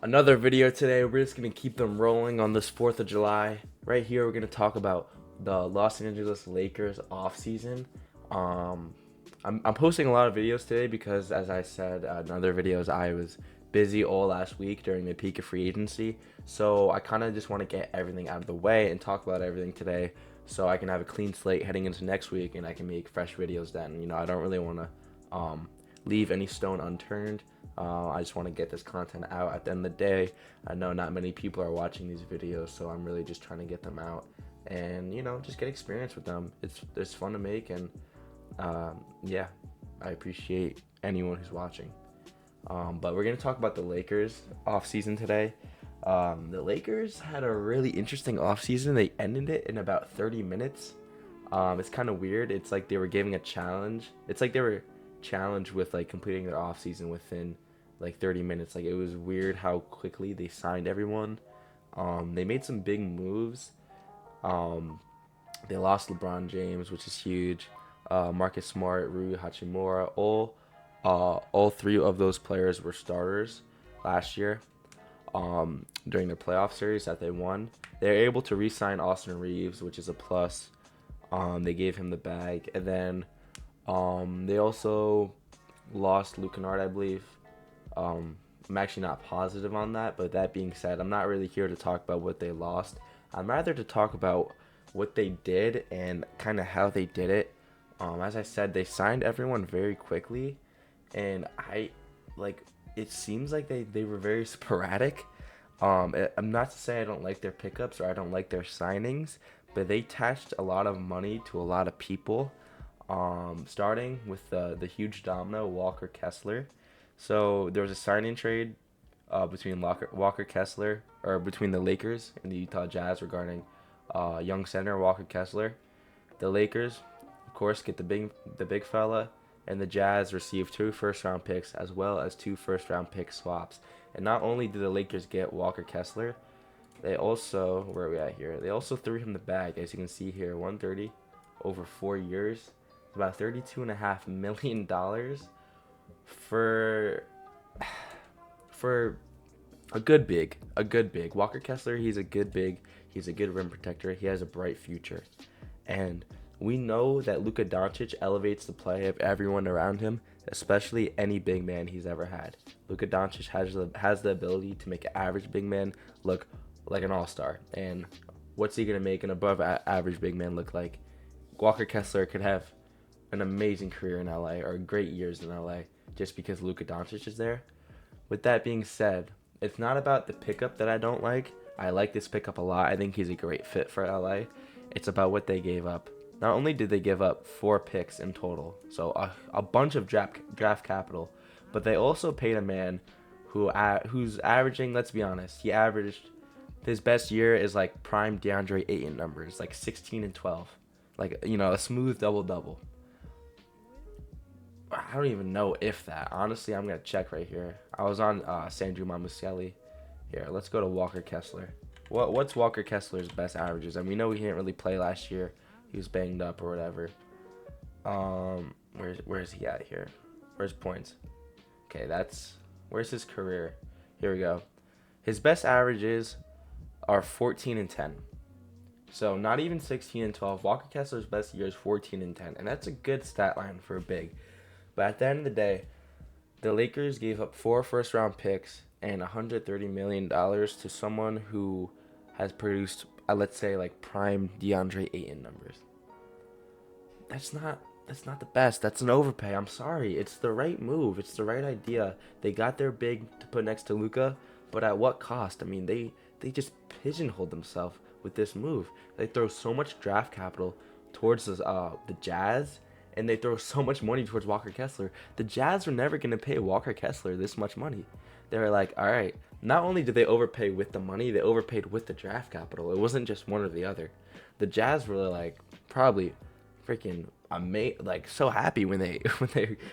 Another video today. We're just gonna keep them rolling on this 4th of July. Right here, we're gonna talk about the Los Angeles Lakers offseason. Um, I'm posting a lot of videos today because, as I said in other videos, I was busy all last week during the peak of free agency. So I kind of just want to get everything out of the way and talk about everything today, so I can have a clean slate heading into next week and I can make fresh videos then. I don't really want to leave any stone unturned. I just want to get this content out. At the end of the day, I know not many people are watching these videos, so I'm really just trying to get them out and just get experience with them. It's fun to make, and yeah, I appreciate anyone who's watching. But we're gonna talk about the Lakers off season today. The Lakers had a really interesting off season. They ended it in about 30 minutes. It's kind of weird. It's like they were giving a challenge. It's like they were challenged with like completing their off season within like 30 minutes. Like, it was weird how quickly they signed everyone. They made some big moves. They lost LeBron James, which is huge. Marcus Smart, Rui Hachimura, all three of those players were starters last year. During their playoff series that they won, they were able to re-sign Austin Reeves, which is a plus. They gave him the bag, and then they also lost Luke Kennard, I believe. I'm actually not positive on that, but that being said, I'm not really here to talk about what they lost. I'm rather to talk about what they did and kind of how they did it. As I said, they signed everyone very quickly, and it seems like they were very sporadic. I'm not to say I don't like their pickups or I don't like their signings, but they attached a lot of money to a lot of people. Starting with the huge domino, Walker Kessler. So there was a signing trade between Walker Kessler, or between the Lakers and the Utah Jazz, regarding young center Walker Kessler. The Lakers, of course, get the big fella, and the Jazz received 2 first-round picks as well as 2 first-round pick swaps. And not only did the Lakers get Walker Kessler, they also, where are we at here? They also threw him the bag, as you can see here, 130 over 4 years, about $32.5 million for a good big. Walker Kessler, he's a good big. He's a good rim protector. He has a bright future, and we know that Luka Doncic elevates the play of everyone around him, especially any big man he's ever had. Luka Doncic has the ability to make an average big man look like an all-star. And what's he gonna make an above average big man look like? Walker Kessler could have an amazing career in LA, or great years in LA, just because Luka Doncic is there. With that being said, it's not about the pickup that I don't like. I like this pickup a lot. I think he's a great fit for LA. It's about what they gave up. Not only did they give up 4 picks in total, so a bunch of draft capital, but they also paid a man who's averaging, let's be honest, his best year is like prime DeAndre Ayton numbers, like 16 and 12. Like, a smooth double-double. I don't even know if that. Honestly, I'm going to check right here. I was on Sandro Mamukelli. Here, let's go to Walker Kessler. What's Walker Kessler's best averages? And we know he didn't really play last year. He was banged up or whatever. Where's he at here? Where's points? Okay, where's his career? Here we go. His best averages are 14 and 10. So not even 16 and 12. Walker Kessler's best year is 14 and 10, and that's a good stat line for a big. But at the end of the day, the Lakers gave up 4 first-round picks and $130 million to someone who has produced, let's say, like prime DeAndre Ayton numbers. That's not the best. That's an overpay. I'm sorry. It's the right move. It's the right idea. They got their big to put next to Luka, but at what cost? I mean, they just pigeonholed themselves with this move. They throw so much draft capital towards the Jazz, and they throw so much money towards Walker Kessler. The Jazz were never going to pay Walker Kessler this much money. They were like, all right, not only did they overpay with the money, they overpaid with the draft capital. It wasn't just one or the other. The Jazz were like probably freaking like so happy when they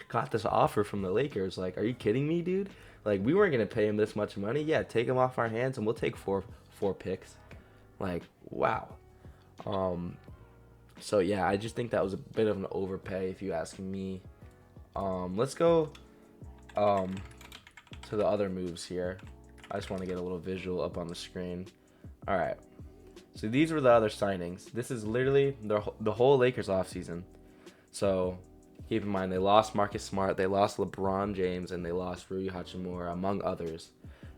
got this offer from the Lakers. Like, are you kidding me, dude? Like, we weren't going to pay him this much money. Yeah, take him off our hands and we'll take four picks. Like, wow. So yeah, I just think that was a bit of an overpay if you ask me. Let's go to the other moves here. I just want to get a little visual up on the screen. All right. So these were the other signings. This is literally the whole Lakers offseason. So keep in mind, they lost Marcus Smart, they lost LeBron James, and they lost Rui Hachimura, among others.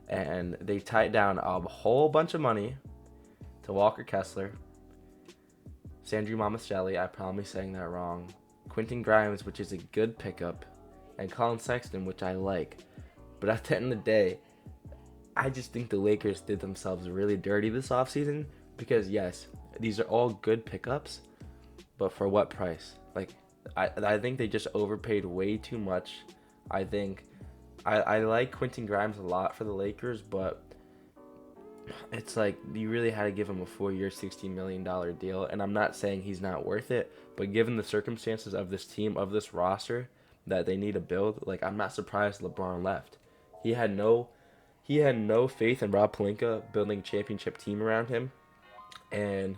And they tied down a whole bunch of money to Walker Kessler, Sandro Mamashelli, I probably saying that wrong, Quentin Grimes, which is a good pickup, and Colin Sexton, which I like. But at the end of the day, I just think the Lakers did themselves really dirty this offseason because, yes, these are all good pickups, but for what price? Like, I think they just overpaid way too much. I think I like Quentin Grimes a lot for the Lakers, but it's like you really had to give him a 4-year, $60 million deal. And I'm not saying he's not worth it, but given the circumstances of this team, of this roster that they need to build, like, I'm not surprised LeBron left. He had no faith in Rob Pelinka building a championship team around him. And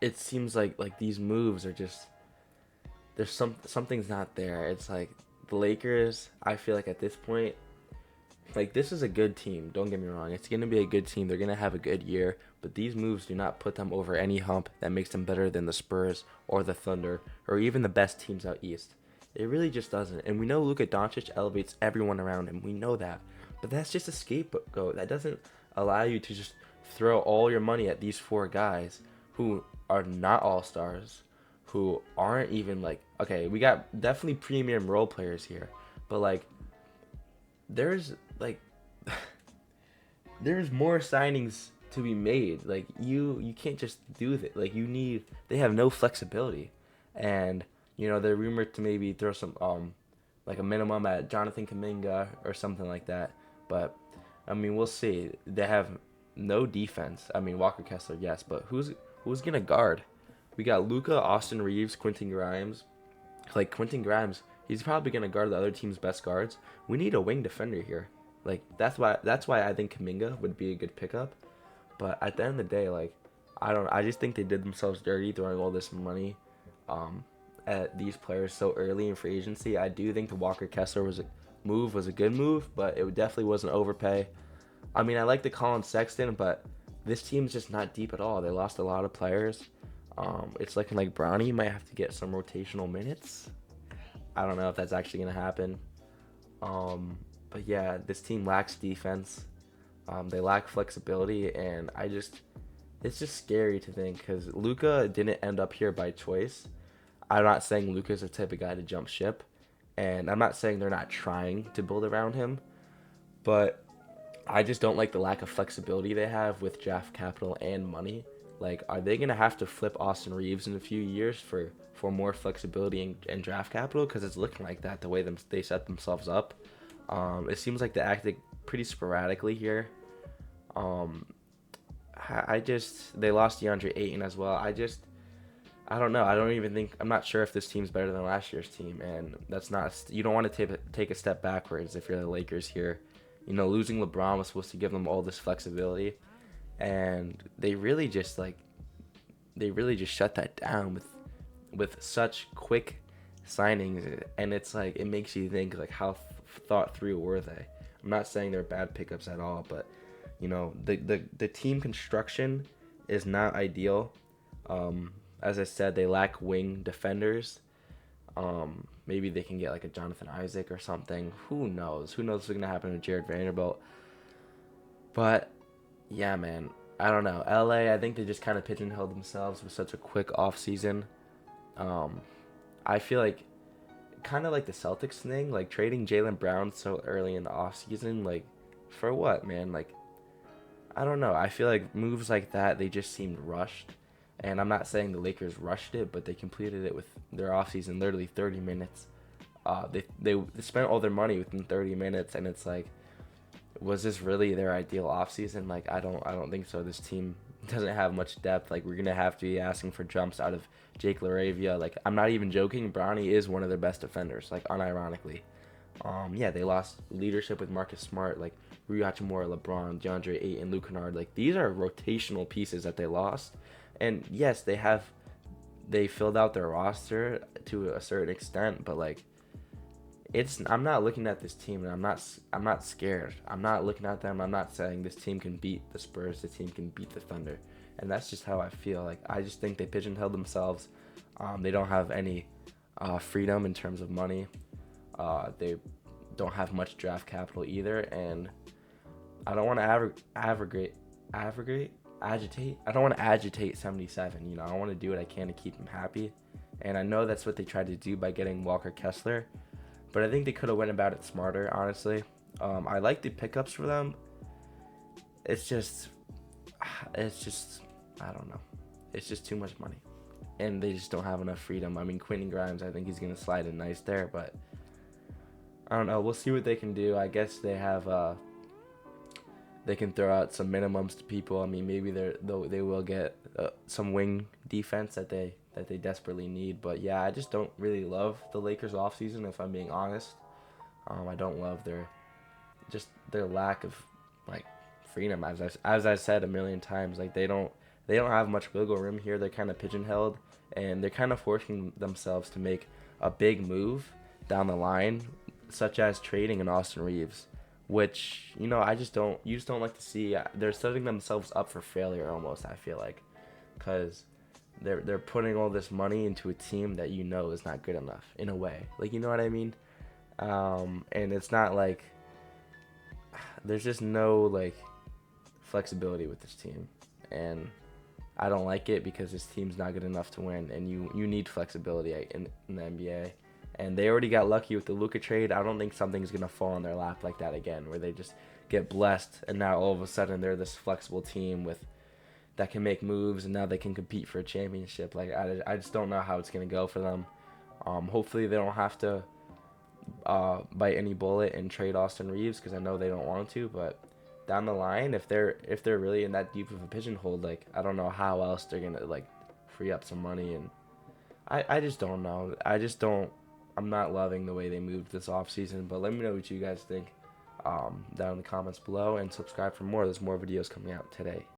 it seems like these moves are just, there's something's not there. It's like the Lakers, I feel like at this point, like, this is a good team. Don't get me wrong. It's going to be a good team. They're going to have a good year. But these moves do not put them over any hump that makes them better than the Spurs or the Thunder or even the best teams out east. It really just doesn't. And we know Luka Doncic elevates everyone around him. We know that. But that's just a scapegoat. That doesn't allow you to just throw all your money at these 4 guys who are not all-stars, who aren't even like, okay, we got definitely premium role players here. But, like, there's more signings to be made. Like, you can't just do that. Like, they have no flexibility. And, they're rumored to maybe throw some like a minimum at Jonathan Kuminga or something like that. But I mean, we'll see. They have no defense. I mean, Walker Kessler, yes, but who's gonna guard? We got Luka, Austin Reeves, Quentin Grimes. Like, Quentin Grimes, he's probably gonna guard the other team's best guards. We need a wing defender here. Like, that's why I think Kuminga would be a good pickup. But at the end of the day, like, I just think they did themselves dirty throwing all this money at these players so early in free agency. I do think the Walker Kessler was a good move, but it definitely wasn't overpay. I mean, I like the Colin Sexton, but this team's just not deep at all. They lost a lot of players. It's looking like Bronny might have to get some rotational minutes. I don't know if that's actually going to happen. But yeah, this team lacks defense. They lack flexibility, and it's just scary to think because Luka didn't end up here by choice. I'm not saying Luka's the type of guy to jump ship, and I'm not saying they're not trying to build around him, but I just don't like the lack of flexibility they have with draft capital and money. Like, are they going to have to flip Austin Reeves in a few years for more flexibility and draft capital? Because it's looking like that, the way they set themselves up. It seems like they acted pretty sporadically here. They lost DeAndre Ayton as well. I don't know. I'm not sure if this team's better than last year's team, and you don't want to take a step backwards if you're the Lakers here. Losing LeBron was supposed to give them all this flexibility, and they really just shut that down with such quick signings, and it's like, it makes you think, like, how thought through were they? I'm not saying they're bad pickups at all, but the team construction is not ideal. As I said, they lack wing defenders. Maybe they can get like a Jonathan Isaac or something. Who knows? Who knows what's going to happen with Jared Vanderbilt? But yeah, man, I don't know. LA, I think they just kind of pigeonholed themselves with such a quick offseason. I feel like kind of like the Celtics thing, like trading Jaylen Brown so early in the offseason, like, for what, man? Like, I don't know. I feel like moves like that, they just seemed rushed. And I'm not saying the Lakers rushed it, but they completed it with their offseason literally 30 minutes. They spent all their money within 30 minutes, and it's like, was this really their ideal offseason? Like, I don't think so. This team doesn't have much depth. Like, we're gonna have to be asking for jumps out of Jake LaRavia. Like, I'm not even joking. Bronny is one of their best defenders. Like, unironically. Yeah, they lost leadership with Marcus Smart, like Rui Hachimura, LeBron, DeAndre Ayton, Luke Kennard. Like, these are rotational pieces that they lost. And yes, they filled out their roster to a certain extent, but like, I'm not looking at this team and I'm not scared. I'm not looking at them. I'm not saying this team can beat the Spurs. This team can beat the Thunder, and that's just how I feel. Like I just think they pigeonholed themselves. They don't have any freedom in terms of money. They don't have much draft capital either, and I don't want to agitate. I don't want to agitate 77. You know, I want to do what I can to keep him happy, and I know that's what they tried to do by getting Walker Kessler. But I think they could have went about it smarter, honestly. I like the pickups for them. It's just, I don't know. It's just too much money, and they just don't have enough freedom. I mean, Quentin Grimes, I think he's gonna slide in nice there, but I don't know. We'll see what they can do. I guess they have, they can throw out some minimums to people. I mean, maybe they will get some wing defense that they desperately need. But yeah, I just don't really love the Lakers offseason, if I'm being honest. I don't love their lack of like freedom, as I said a million times. Like they don't have much wiggle room here. They're kind of pigeonholed, and they're kind of forcing themselves to make a big move down the line, such as trading an Austin Reeves, which you just don't like to see. They're setting themselves up for failure almost, I feel like, because they're putting all this money into a team that you know is not good enough in a way. Like, you know what I mean? And it's not like there's just no like flexibility with this team, and I don't like it because this team's not good enough to win, and you need flexibility in the NBA. And they already got lucky with the Luka trade. I don't think something's gonna fall in their lap like that again, where they just get blessed and now all of a sudden they're this flexible team that can make moves, and now they can compete for a championship. Like I just don't know how it's gonna go for them. Hopefully they don't have to bite any bullet and trade Austin Reeves, because I know they don't want to. But down the line, if they're really in that deep of a pigeonhole, like I don't know how else they're gonna like free up some money, and I just don't know. I'm not loving the way they moved this offseason, but let me know what you guys think down in the comments below, and subscribe for more. There's more videos coming out today.